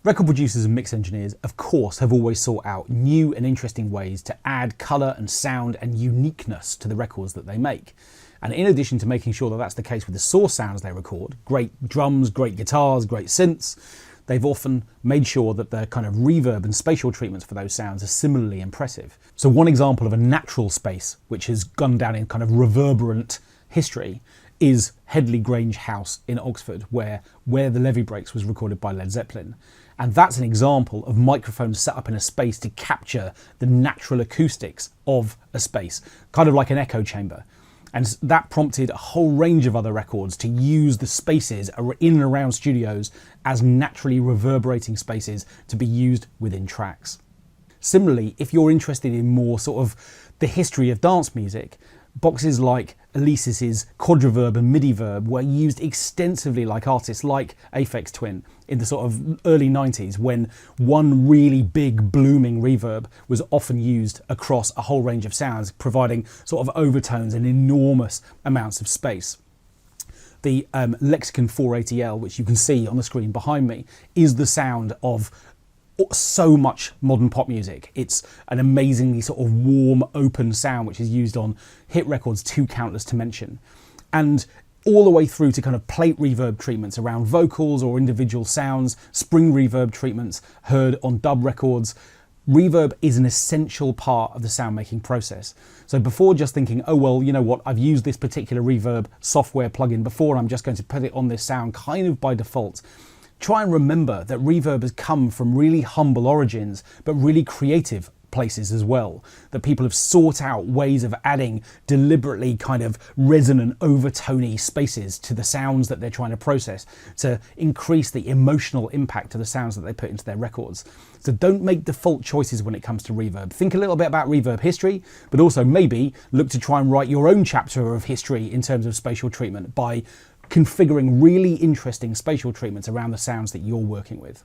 Record producers and mix engineers, of course, have always sought out new and interesting ways to add colour and sound and uniqueness to the records that they make. And in addition to making sure that that's the case with the source sounds they record, great drums, great guitars, great synths, they've often made sure that the kind of reverb and spatial treatments for those sounds are similarly impressive. So one example of a natural space which has gone down in kind of reverberant history is Headley Grange House in Oxford, where the Levee Breaks was recorded by Led Zeppelin. And that's an example of microphones set up in a space to capture the natural acoustics of a space, kind of like an echo chamber. And that prompted a whole range of other records to use the spaces in and around studios as naturally reverberating spaces to be used within tracks. Similarly, if you're interested in more sort of the history of dance music, boxes like Alesis' Quadriverb and Midiverb were used extensively like artists like Aphex Twin in the sort of early 90s, when one really big blooming reverb was often used across a whole range of sounds, providing sort of overtones and enormous amounts of space. The Lexicon 480L, which you can see on the screen behind me, is the sound of so much modern pop music. It's an amazingly sort of warm, open sound which is used on hit records too countless to mention. And all the way through to kind of plate reverb treatments around vocals or individual sounds, spring reverb treatments heard on dub records. Reverb is an essential part of the sound making process. So before just thinking, oh well, you know what, I've used this particular reverb software plugin before, I'm just going to put it on this sound kind of by default, try and remember that reverb has come from really humble origins, but really creative places as well. That people have sought out ways of adding deliberately kind of resonant, overtony spaces to the sounds that they're trying to process to increase the emotional impact of the sounds that they put into their records. So don't make default choices when it comes to reverb. Think a little bit about reverb history, but also maybe look to try and write your own chapter of history in terms of spatial treatment by configuring really interesting spatial treatments around the sounds that you're working with.